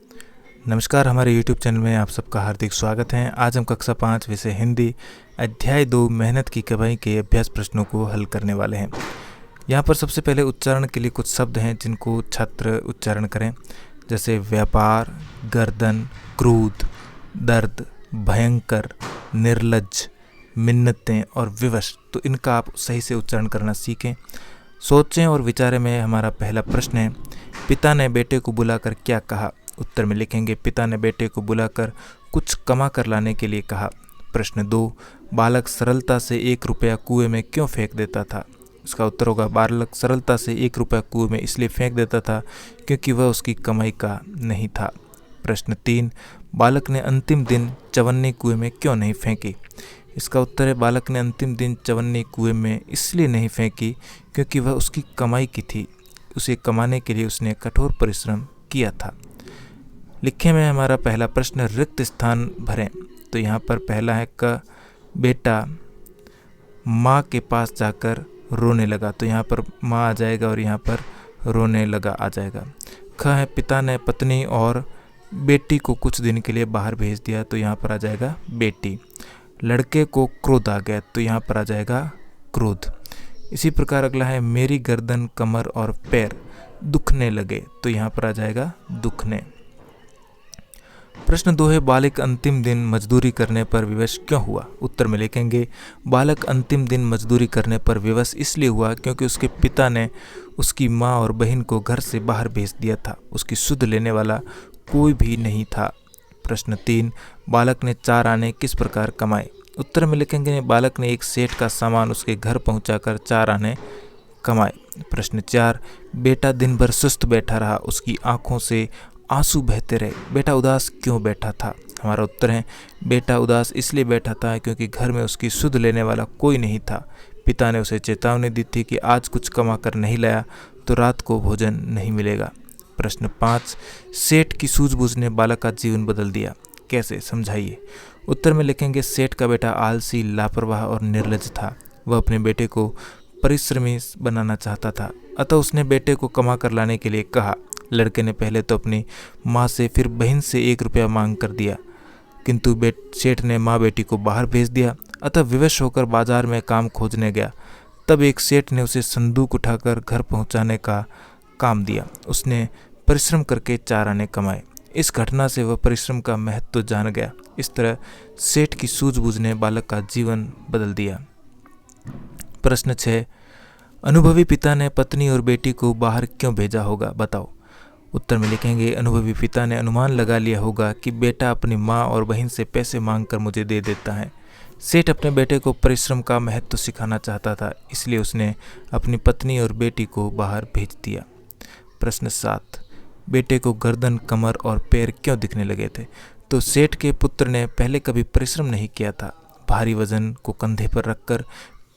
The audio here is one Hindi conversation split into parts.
नमस्कार, हमारे YouTube चैनल में आप सबका हार्दिक स्वागत है। आज हम कक्षा 5 विषय हिंदी अध्याय 2 मेहनत की कमाई के अभ्यास प्रश्नों को हल करने वाले हैं। यहाँ पर सबसे पहले उच्चारण के लिए कुछ शब्द हैं जिनको छात्र उच्चारण करें, जैसे व्यापार, गर्दन, क्रोध, दर्द, भयंकर, निर्लज्ज, मिन्नतें और विवश। तो इनका आप सही से उच्चारण करना सीखें। सोचें और विचारें में हमारा पहला प्रश्न है, पिता ने बेटे को बुलाकर क्या कहा? उत्तर में लिखेंगे, पिता ने बेटे को बुलाकर कुछ कमा कर लाने के लिए कहा। प्रश्न 2, बालक सरलता से 1 रुपया कुएं में क्यों फेंक देता था? इसका उत्तर होगा, बालक सरलता से 1 रुपया कुएं में इसलिए फेंक देता था क्योंकि वह उसकी कमाई का नहीं था। प्रश्न 3, बालक ने अंतिम दिन चवन्नी कुएं में क्यों नहीं फेंकी? इसका उत्तर है, बालक ने अंतिम दिन चवन्नी कुएं में इसलिए नहीं फेंकी क्योंकि वह उसकी कमाई की थी। उसे कमाने के लिए उसने कठोर परिश्रम किया था। लिखे में हमारा पहला प्रश्न, रिक्त स्थान भरें। तो यहाँ पर पहला है क, बेटा माँ के पास जाकर रोने लगा। तो यहाँ पर माँ आ जाएगा और यहाँ पर रोने लगा आ जाएगा। ख है, पिता ने पत्नी और बेटी को कुछ दिन के लिए बाहर भेज दिया। तो यहाँ पर आ जाएगा बेटी। लड़के को क्रोध आ गया। तो यहाँ पर आ जाएगा क्रोध। इसी प्रकार अगला है, मेरी गर्दन, कमर और पैर दुखने लगे। तो यहाँ पर आ जाएगा दुखने। प्रश्न 2 है, बालक अंतिम दिन मजदूरी करने पर विवश क्यों हुआ? उत्तर में लिखेंगे, बालक अंतिम दिन मजदूरी करने पर विवश इसलिए हुआ क्योंकि उसके पिता ने उसकी माँ और बहन को घर से बाहर भेज दिया था। उसकी सुध लेने वाला कोई भी नहीं था। प्रश्न 3, बालक ने 4 आने किस प्रकार कमाए? उत्तर में लिखेंगे, बालक ने एक सेठ का सामान उसके घर पहुंचाकर 4 आने कमाए। प्रश्न 4, बेटा दिन भर सुस्त बैठा रहा, उसकी आंखों से आंसू बहते रहे, बेटा उदास क्यों बैठा था? हमारा उत्तर है, बेटा उदास इसलिए बैठा था क्योंकि घर में उसकी सुध लेने वाला कोई नहीं था। पिता ने उसे चेतावनी दी थी कि आज कुछ कमा कर नहीं लाया तो रात को भोजन नहीं मिलेगा। प्रश्न 5, सेठ की सूझबूझ ने बालक का जीवन बदल दिया, कैसे? समझाइए। उत्तर में लिखेंगे, सेठ का बेटा आलसी, लापरवाह और निर्लज्ज था। वह अपने बेटे को परिश्रमी बनाना चाहता था, अतः उसने बेटे को कमा कर लाने के लिए कहा। लड़के ने पहले तो अपनी माँ से फिर बहन से 1 रुपया मांग कर दिया, किंतु सेठ ने माँ बेटी को बाहर भेज दिया, अतः विवश होकर बाजार में काम खोजने गया। तब एक सेठ ने उसे संदूक उठाकर घर पहुँचाने का काम दिया। उसने परिश्रम करके 4 आने कमाए। इस घटना से वह परिश्रम का महत्व जान गया। इस तरह सेठ की सूझबूझ ने बालक का जीवन बदल दिया। प्रश्न 6, अनुभवी पिता ने पत्नी और बेटी को बाहर क्यों भेजा होगा? बताओ। उत्तर में लिखेंगे, अनुभवी पिता ने अनुमान लगा लिया होगा कि बेटा अपनी माँ और बहन से पैसे मांगकर मुझे दे देता है। सेठ अपने बेटे को परिश्रम का महत्व सिखाना चाहता था, इसलिए उसने अपनी पत्नी और बेटी को बाहर भेज दिया। प्रश्न 7, बेटे को गर्दन, कमर और पैर क्यों दिखने लगे थे? तो सेठ के पुत्र ने पहले कभी परिश्रम नहीं किया था। भारी वजन को कंधे पर रखकर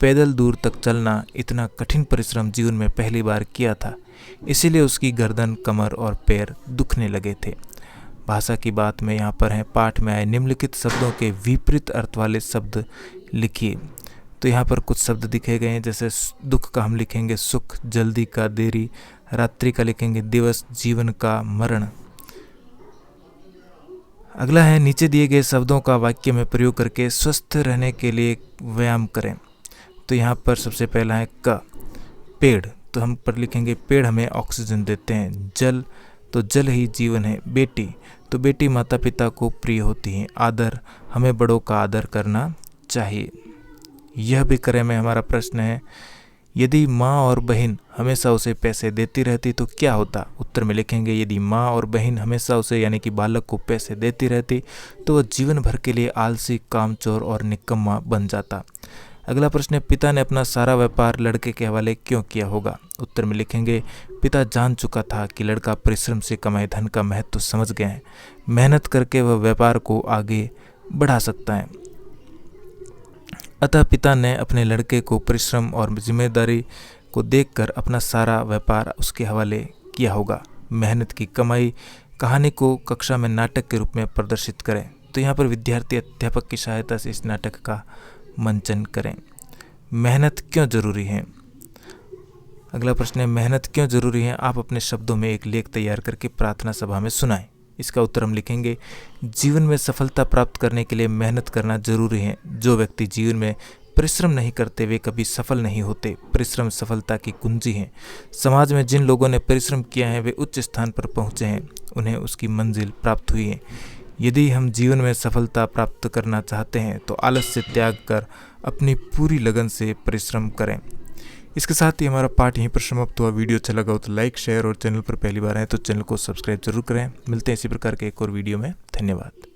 पैदल दूर तक चलना, इतना कठिन परिश्रम जीवन में पहली बार किया था, इसीलिए उसकी गर्दन, कमर और पैर दुखने लगे थे। भाषा की बात में यहाँ पर है, पाठ में आए निम्नलिखित शब्दों के विपरीत अर्थ वाले शब्द लिखिए। तो यहाँ पर कुछ शब्द दिखे गए हैं, जैसे दुख का हम लिखेंगे सुख, जल्दी का देरी, रात्रि का लिखेंगे दिवस, जीवन का मरण। अगला है, नीचे दिए गए शब्दों का वाक्य में प्रयोग करके स्वस्थ रहने के लिए व्यायाम करें। तो यहाँ पर सबसे पहला है क, पेड़। तो हम पर लिखेंगे, पेड़ हमें ऑक्सीजन देते हैं। जल, तो जल ही जीवन है। बेटी, तो बेटी माता पिता को प्रिय होती हैं। आदर, हमें बड़ों का आदर करना चाहिए। यह भी करें में हमारा प्रश्न है, यदि माँ और बहन हमेशा उसे पैसे देती रहती तो क्या होता? उत्तर में लिखेंगे, यदि माँ और बहन हमेशा उसे यानी कि बालक को पैसे देती रहती तो वह जीवन भर के लिए आलसी, कामचोर और निकम्मा बन जाता। अगला प्रश्न है, पिता ने अपना सारा व्यापार लड़के के हवाले क्यों किया होगा? उत्तर में लिखेंगे, पिता जान चुका था कि लड़का परिश्रम से कमाए धन का महत्व समझ गए हैं। मेहनत करके वह व्यापार को आगे बढ़ा सकता है, अतः पिता ने अपने लड़के को परिश्रम और जिम्मेदारी को देखकर अपना सारा व्यापार उसके हवाले किया होगा। मेहनत की कमाई कहानी को कक्षा में नाटक के रूप में प्रदर्शित करें। तो यहाँ पर विद्यार्थी अध्यापक की सहायता से इस नाटक का मंचन करें। मेहनत क्यों जरूरी है? अगला प्रश्न है, मेहनत क्यों जरूरी है? आप अपने शब्दों में एक लेख तैयार करके प्रार्थना सभा में सुनाएं। इसका उत्तर हम लिखेंगे, जीवन में सफलता प्राप्त करने के लिए मेहनत करना जरूरी है। जो व्यक्ति जीवन में परिश्रम नहीं करते वे कभी सफल नहीं होते। परिश्रम सफलता की कुंजी है। समाज में जिन लोगों ने परिश्रम किया है वे उच्च स्थान पर पहुंचे हैं, उन्हें उसकी मंजिल प्राप्त हुई है। यदि हम जीवन में सफलता प्राप्त करना चाहते हैं तो आलस्य त्याग कर अपनी पूरी लगन से परिश्रम करें। इसके साथ ही हमारा पाठ यहीं पर समाप्त हुआ। वीडियो अच्छा लगा हो तो लाइक, शेयर और चैनल पर पहली बार आए तो चैनल को सब्सक्राइब जरूर करें। मिलते हैं इसी प्रकार के एक और वीडियो में। धन्यवाद।